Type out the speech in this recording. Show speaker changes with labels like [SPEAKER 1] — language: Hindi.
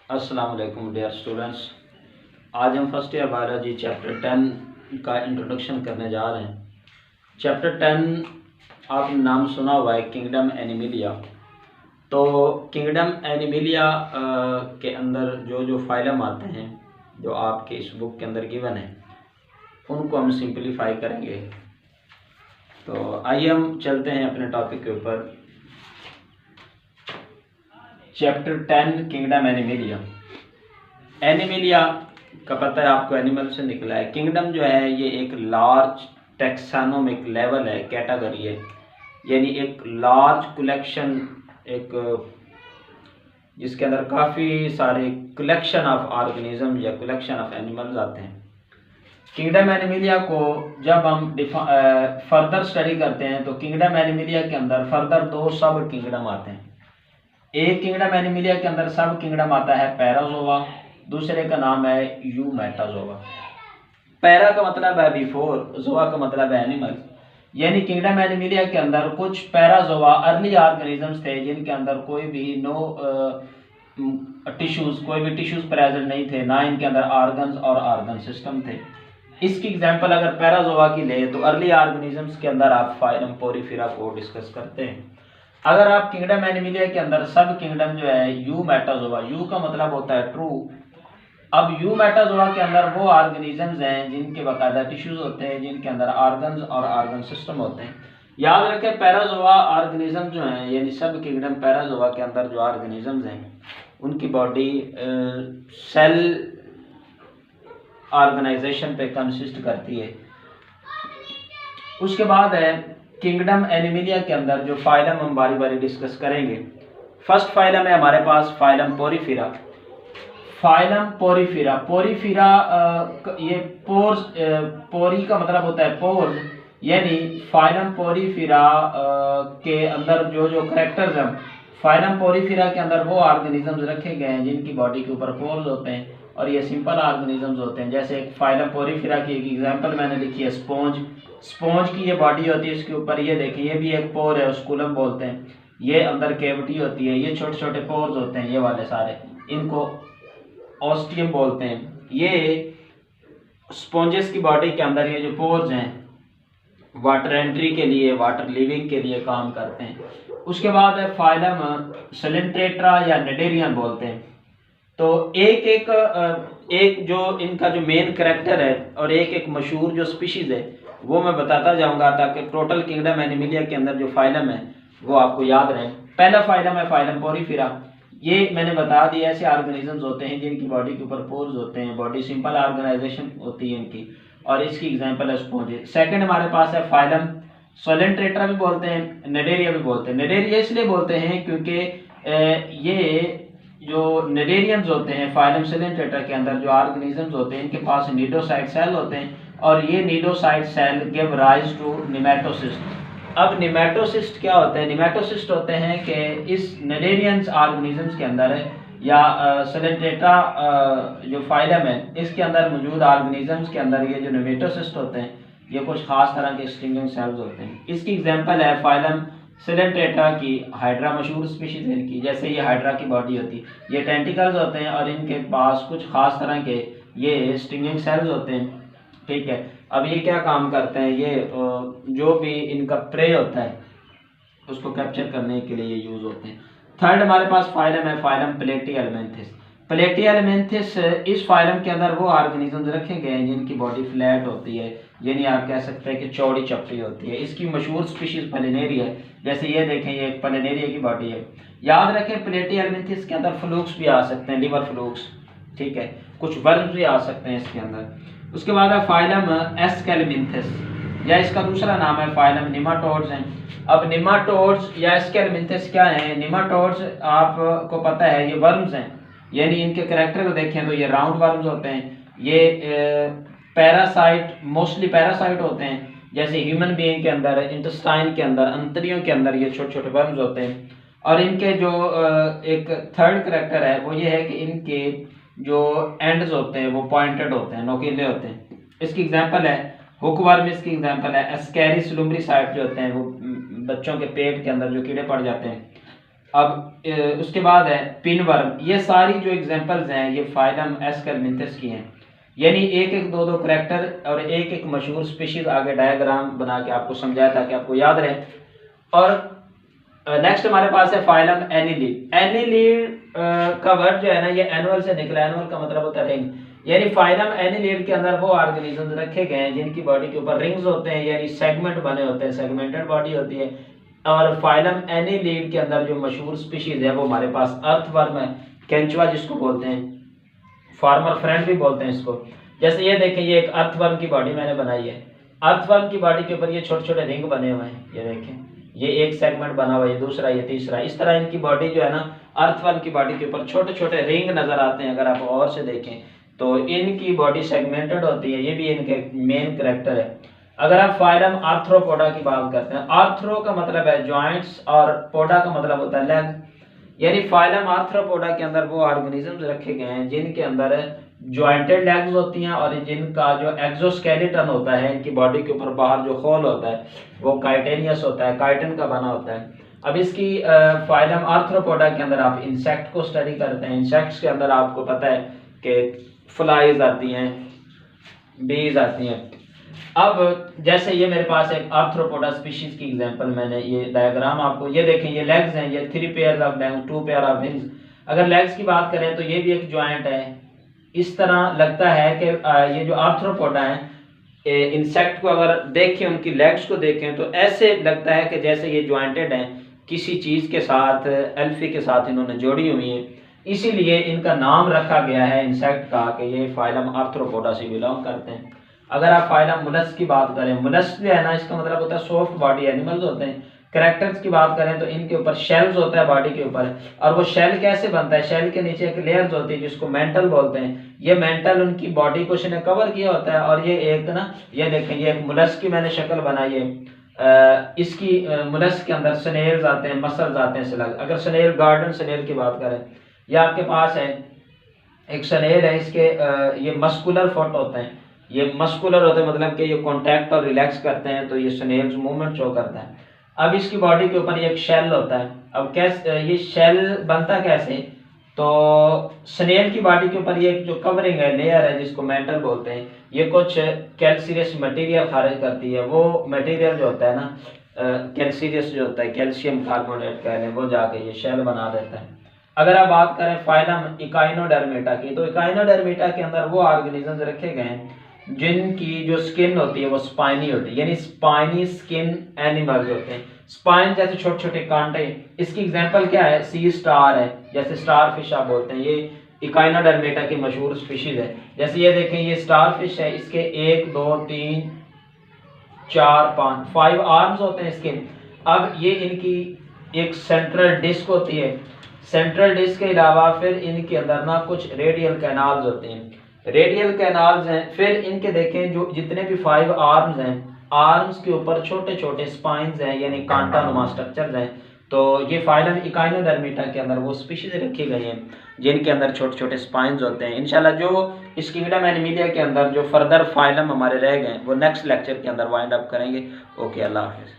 [SPEAKER 1] अस्सलाम वालेकुम डियर स्टूडेंट्स। आज हम फर्स्ट ईयर बायोलॉजी चैप्टर 10 का इंट्रोडक्शन करने जा रहे हैं। चैप्टर 10 आपने नाम सुना हुआ है, किंगडम एनिमिलिया। तो किंगडम एनिमिलिया के अंदर जो जो फाइलम आते हैं जो आपके इस बुक के अंदर गिवन है उनको हम सिंपलीफाई करेंगे। तो आइए हम चलते हैं अपने टॉपिक के ऊपर। Chapter 10 kingdom Animalia. एनिमिलिया का पता है आपको, एनिमल से निकला है। किंगडम जो है ये एक लार्ज टैक्सोनोमिक लेवल है, कैटेगरी है, यानी एक लार्ज कलेक्शन, एक जिसके अंदर काफ़ी सारे कलेक्शन ऑफ ऑर्गेनिज्म या कलेक्शन ऑफ एनिमल्स आते हैं। किंगडम एनिमिलिया को जब हम फर्दर स्टडी करते हैं तो किंगडम एनिमिलिया के अंदर फर्दर दो सब किंगडम आते हैं। एक किंगडम एनिमिलिया के अंदर सब किंगडम आता है पैराजोआ, दूसरे का नाम है यूमेटाजोआ। पैरा का मतलब है बिफोर, जोआ का मतलब है एनिमल। यानी किंगडम एनिमिलिया के अंदर कुछ पैराजोआ अर्ली ऑर्गेनिजम्स थे जिनके अंदर कोई भी कोई भी टिश्यूज प्रेजेंट नहीं थे, ना इनके अंदर ऑर्गन्स और ऑर्गन सिस्टम थे। इसकी एग्जांपल अगर पैराजोआ की ले तो अर्ली ऑर्गेनिजम्स के अंदर आप फाइलम पोरीफेरा को डिस्कस करते हैं। अगर आप किंगडम एनिमिलिया के अंदर सब किंगडम जो है यूमेटाजोआ, यू का मतलब होता है ट्रू। अब यूमेटाजोआ के अंदर वो ऑर्गेनिजम्स हैं जिनके बाकायदा टिश्यूज होते हैं, जिनके अंदर ऑर्गन्स और ऑर्गन सिस्टम होते हैं। याद रखें पैराजोआ ऑर्गेनिज्म जो हैं, यानी सब किंगडम पैराजोआ के अंदर जो ऑर्गेनिजम्स हैं उनकी बॉडी सेल ऑर्गेनाइजेशन पे कंसिस्ट करती है। उसके बाद है किंगडम एनिमिलिया के अंदर जो फाइलम हम बारी बारी डिस्कस करेंगे। फर्स्ट फाइलम है हमारे पास phylum Porifera. Phylum Porifera, Porifera ये पोर्स, पोरी का मतलब होता है पोर्स, यानी फाइलम पोरीफेरा के अंदर जो जो करेक्टर्स हैं, फाइलम पोरीफेरा के अंदर वो ऑर्गेनिजम्स रखे गए हैं जिनकी बॉडी के ऊपर पोर्स होते हैं और ये सिंपल ऑर्गेनिजम्स होते हैं। जैसे फाइलम पोरीफेरा की एक एग्जांपल मैंने लिखी है स्पॉन्ज। स्पॉन्ज की ये बॉडी होती है, इसके ऊपर ये देखिए ये भी एक पोर है, ओस्कुलम बोलते हैं। ये अंदर कैविटी होती है, ये छोटे छोटे पोर्स होते हैं, ये वाले सारे, इनको ऑस्टियम बोलते हैं। ये स्पॉन्जेस की बॉडी के अंदर ये जो पोर्स हैं वाटर एंट्री के लिए, वाटर लिविंग के लिए काम करते हैं। उसके बाद है फाइलम सैलेंट्रेटा या निडेरियन बोलते हैं। तो एक जो इनका जो मेन करेक्टर है और एक मशहूर जो स्पीशीज है वो मैं बताता जाऊंगा ताकि टोटल किंगडम एनिमिलिया के अंदर जो फाइलम है वो आपको याद रहे। पहला फाइलम है फाइलम पोरीफेरा। ये मैंने बता दिया, ऐसे ऑर्गेनिजम्स होते हैं जिनकी बॉडी के ऊपर पोर्स होते हैं, बॉडी सिंपल ऑर्गेनाइजेशन होती है इनकी, और इसकी एग्जांपल है स्पॉन्ज। सेकंड हमारे पास है फाइलम सैलेंट्रेटा भी बोलते हैं, निडेरिया भी बोलते हैं। निडेरिया इसलिए बोलते हैं क्योंकि ये जो निडेरियंस होते हैं फाइलम सैलेंट्रेटा के अंदर जो ऑर्गेनिजम्स होते हैं इनके पास निडोसाइट सेल होते हैं और ये cnidocyte cell give rise to nematocyst. अब निमेटोसिस्ट क्या होते हैं? निमेटोसिस्ट होते हैं कि इस निडेरियंस ऑर्गेनिजम्स के अंदर या सैलेंट्रेटा जो फाइलम है इसके अंदर मौजूद ऑर्गेनिजम्स के अंदर ये जो निमेटोसिस्ट होते हैं ये कुछ खास तरह के स्टिंगिंग सेल्स होते हैं। इसकी एग्जांपल है फाइलम सैलेंट्रेटा की हाइड्रा, मशहूर स्पीशीज है इनकी। जैसे ये हाइड्रा की बॉडी होती है, ये टेंटिकल्स होते हैं और इनके पास कुछ खास तरह के ये स्टिंगिंग सेल्स होते हैं। ठीक है, अब ये क्या काम करते हैं? ये जो भी इनका प्रे होता है उसको कैप्चर करने के लिए ये यूज होते हैं। थर्ड हमारे पास फाइलम है फाइलम प्लेटिहेल्मिन्थेस। प्लेटिहेल्मिन्थेस इस फाइलम के अंदर वो ऑर्गेनिजम्स रखे गए हैं जिनकी बॉडी फ्लैट होती है, यानी आप कह सकते हैं कि चौड़ी चपटी होती है। इसकी मशहूर स्पीशीज प्लेनेरिया है। जैसे ये देखें ये एक प्लेनेरिया की बॉडी है। याद रखें प्लेटिहेल्मिन्थेस के अंदर फ्लूक्स भी आ सकते हैं, लिवर फ्लूक्स, ठीक है, कुछ वर्म्स भी आ सकते हैं इसके अंदर। उसके बाद है फाइलम एस्केल्मिन्थेस या इसका दूसरा नाम है फाइलम निमाटोड्स हैं। अब निमाटोड्स या एस्केल्मिन्थेस क्या है? निमाटोड्स आपको पता है ये वर्म्स हैं, यानी इनके करेक्टर को देखें तो ये राउंड वर्म्स होते हैं। ये पैरासाइट, मोस्टली पैरासाइट होते हैं। जैसे ह्यूमन बीइंग के अंदर इंटेस्टाइन के अंदर, अंतरियों के अंदर ये छोटे छोटे वर्म्स होते हैं। और इनके जो एक थर्ड करेक्टर है वो ये है कि इनके जो एंड्स होते हैं वो पॉइंटेड होते हैं, नोकीले होते हैं। इसकी एग्जांपल है हुकवर्म, इसकी एग्जांपल है एस्केरिस लुम्ब्रिसाइट जो होते हैं वो बच्चों के पेट के अंदर जो कीड़े पड़ जाते हैं उसके बाद है पिनवर्म। ये सारी जो एग्जांपल्स हैं ये फाइलम एस्करमिंथस की हैं, यानी एक एक दो दो करैक्टर और एक एक मशहूर स्पीशीज आगे डायग्राम बना के आपको समझाया ताकि आपको याद रहे। और नेक्स्ट हमारे पास है फाइलम एनिलीड। एनिलीड का वर्ड जो है ना ये एनुअल से निकला। एनुअल का मतलब होता है रिंग, यानी फाइलम एनिलीड के अंदर वो ऑर्गेनिजम्स रखे गए हैं जिनकी बॉडी के ऊपर रिंग्स होते हैं, यानी सेगमेंट बने होते हैं, सेगमेंटेड बॉडी होती है। और फाइलम एनिलीड के अंदर जो मशहूर स्पीशीज है वो हमारे पास अर्थवर्म है, केंचुआ जिसको बोलते हैं, फार्मर फ्रेंड भी बोलते हैं इसको। जैसे ये देखें, ये एक अर्थवर्म की बॉडी मैंने बनाई है। अर्थवर्म की बॉडी के ऊपर ये छोटे छोटे रिंग बने हुए हैं, ये देखें, ये एक सेगमेंट बना हुआ है, ये दूसरा, ये तीसरा। इस तरह इनकी बॉडी जो है ना, अर्थवर्म की बॉडी के ऊपर छोटे छोटे रिंग नजर आते हैं। अगर आप और से देखें तो इनकी बॉडी सेगमेंटेड होती है, ये भी इनके मेन कैरेक्टर है। अगर आप फाइलम आर्थ्रोपोडा की बात करते हैं, आर्थ्रो का मतलब है जॉइंट्स और पोडा का मतलब होता है लेग, यानी फाइलम आर्थ्रोपोडा के अंदर वो ऑर्गेनिजम्स रखे गए हैं जिनके अंदर जॉइंटेड लेग्स होती हैं और जिनका जो एक्सोस्केलेटन होता है, इनकी बॉडी के ऊपर बाहर जो होल होता है वो काइटेनियस होता है, काइटिन का बना होता है। अब इसकी फाइलम आर्थ्रोपोडा के अंदर आप इंसेक्ट को स्टडी करते हैं। इंसेक्ट्स के अंदर आपको पता है कि फ्लाइज आती हैं, बीज आती हैं। अब जैसे ये मेरे पास एक आर्थ्रोपोडा स्पीशीज की एग्जांपल, मैंने ये डायग्राम आपको, ये देखें, ये लेग्स हैं, ये 3 pair of legs, 2 pair of wings. अगर लेग्स की बात करें तो ये भी एक जॉइंट है। इस तरह लगता है कि ये जो आर्थ्रोपोडा है, इंसेक्ट को अगर देखें, उनकी लेग्स को देखें तो ऐसे लगता है कि जैसे ये जॉइंटेड हैं, किसी चीज़ के साथ, एल्फी के साथ इन्होंने जोड़ी हुई है। इसीलिए इनका नाम रखा गया है इंसेक्ट का कि ये फाइलम आर्थ्रोपोडा से बिलोंग करते हैं। अगर आप फाइलम मुलस्क की बात करें, मुलस्क जो है ना, इसका मतलब होता है सॉफ्ट बॉडी एनिमल्स होते हैं। कैरेक्टर्स की बात करें तो इनके ऊपर शेल्स होता है बॉडी के ऊपर, और वो शेल कैसे बनता है, शेल के नीचे एक लेयर्स होती है जिसको मेंटल बोलते हैं। ये मेंटल उनकी बॉडी को इसने कवर किया होता है। और ये एक ना, ये देखें, ये एक मुलस्क की मैंने शक्ल बनाई है। इसकी मुलस्क के अंदर स्नेल्स आते हैं, मसल्स आते हैं स्लग। अगर स्नेल, गार्डन स्नेल की बात करें, ये आपके पास है एक स्नेल है, इसके ये मस्कुलर फुट होते हैं। ये मस्कुलर होते हैं मतलब कि ये कॉन्टैक्ट और रिलैक्स करते हैं, तो ये स्नेल्स मूवमेंट शो करता है। अब इसकी बॉडी के ऊपर एक शेल होता है। अब कैसे ये शेल बनता कैसे, तो स्नेल की बॉडी के ऊपर ये जो कवरिंग है, लेयर है, जिसको मेंटल बोलते हैं, ये कुछ कैल्शियस मटेरियल खारिज करती है। वो मटेरियल जो होता है ना, कैल्शियस जो होता है, कैल्शियम कार्बोनेट कह लें, वो जाके ये शेल बना देता है। अगर आप बात करें फाइलम इकाइनोडर्मेटा की, तो इकाइनोडर्मेटा के अंदर वो ऑर्गेनिजम्स रखे गए हैं जिनकी जो स्किन होती है वो स्पाइनी होती है, यानी स्पाइनी स्किन एनिमल्स होते हैं। स्पाइन जैसे छोटे छोटे कांटे। इसकी एग्जांपल क्या है, सी स्टार है, जैसे स्टार फिश आप बोलते हैं, ये इकाइनोडर्मेटा की मशहूर स्पीशीज है। जैसे ये देखें, ये स्टार फिश है, इसके 1 2 3 4 5 आर्म्स होते हैं इसके। अब ये इनकी एक सेंट्रल डिस्क होती है। सेंट्रल डिस्क के अलावा फिर इनके अंदर ना कुछ रेडियल कैनाल्स होते हैं, रेडियल कैनाल्स हैं। फिर इनके देखें, जो जितने भी 5 आर्म्स हैं, आर्म्स के ऊपर छोटे छोटे स्पाइंस हैं, यानी कांटा नुमा स्ट्रक्चर्स हैं। तो ये फाइलम इकाइनोडर्मेटा के अंदर वो स्पीशीज रखी गई हैं जिनके अंदर छोटे छोटे स्पाइंस होते हैं। इंशाल्लाह जो इस किंगडम एनिमिलिया के अंदर जो फर्दर फाइलम हमारे रह गए वो नेक्स्ट लेक्चर के अंदर वाइंड अप करेंगे। ओके, अल्लाह हाफिज़।